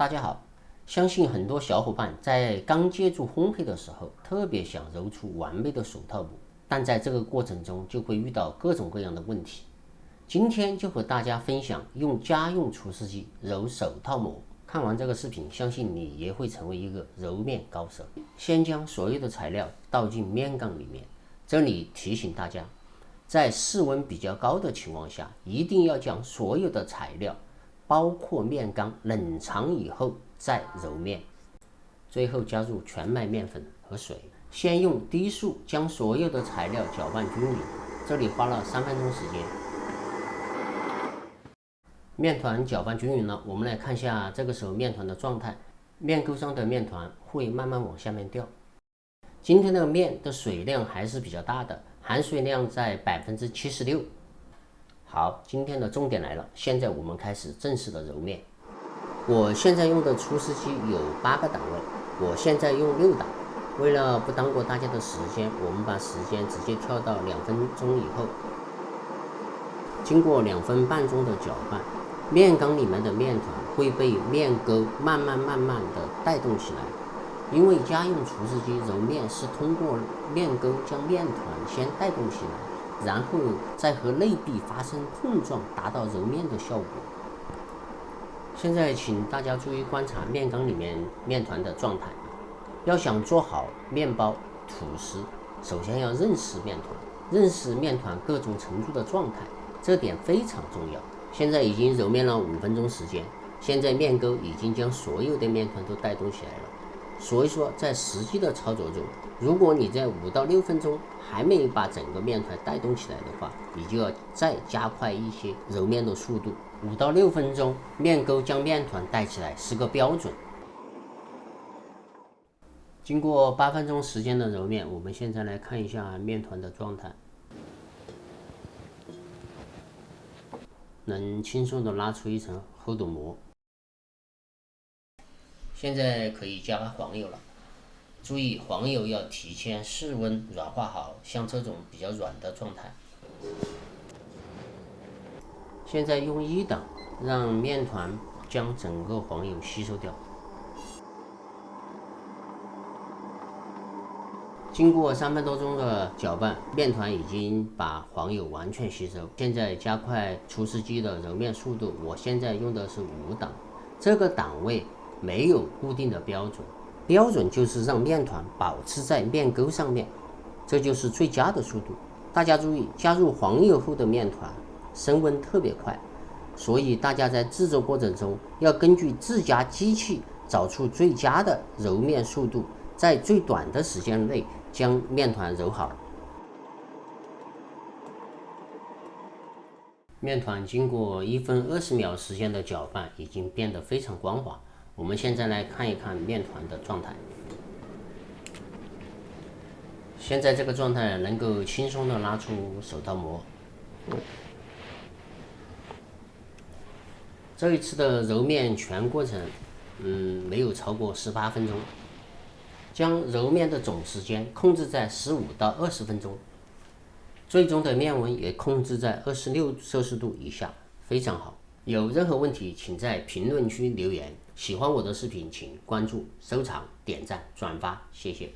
大家好，相信很多小伙伴在刚接触烘焙的时候，特别想揉出完美的手套膜，但在这个过程中就会遇到各种各样的问题。今天就和大家分享用家用厨师机揉手套膜。看完这个视频，相信你也会成为一个揉面高手。先将所有的材料倒进面缸里面，这里提醒大家，在室温比较高的情况下，一定要将所有的材料包括面缸冷藏以后再揉面。最后加入全麦面粉和水，先用低速将所有的材料搅拌均匀，这里花了3分钟时间。面团搅拌均匀了，我们来看一下这个时候面团的状态。面钩上的面团会慢慢往下面掉。今天的面的水量还是比较大的，含水量在76%。好，今天的重点来了，现在我们开始正式的揉面。我现在用的厨师机有8个档位，我现在用6档。为了不耽误大家的时间，我们把时间直接跳到2分钟以后。经过2分半钟的搅拌，面缸里面的面团会被面钩慢慢的带动起来。因为家用厨师机揉面是通过面钩将面团先带动起来，然后再和内壁发生碰撞，达到揉面的效果。现在请大家注意观察面缸里面面团的状态。要想做好面包、吐司，首先要认识面团，认识面团各种程度的状态，这点非常重要。现在已经揉面了5分钟时间，现在面钩已经将所有的面团都带动起来了。所以说，在实际的操作中，如果你在5到6分钟还没有把整个面团带动起来的话，你就要再加快一些揉面的速度。5到6分钟，面钩将面团带起来是个标准。经过8分钟时间的揉面，我们现在来看一下面团的状态，能轻松的拉出一层厚的膜。现在可以加黄油了，注意黄油要提前室温软化好，像这种比较软的状态。现在用1档让面团将整个黄油吸收掉。经过3分多钟的搅拌，面团已经把黄油完全吸收。现在加快厨师机的揉面速度，我现在用的是5档，这个档位没有固定的标准，标准就是让面团保持在面钩上面，这就是最佳的速度。大家注意，加入黄油后的面团升温特别快，所以大家在制作过程中要根据自家机器找出最佳的揉面速度，在最短的时间内将面团揉好。面团经过1分20秒时间的搅拌，已经变得非常光滑。我们现在来看一看面团的状态。现在这个状态能够轻松的拉出手套膜。这一次的揉面全过程，没有超过18分钟，将揉面的总时间控制在15到20分钟，最终的面温也控制在26摄氏度以下，非常好。有任何问题，请在评论区留言。喜欢我的视频，请关注、收藏、点赞、转发，谢谢。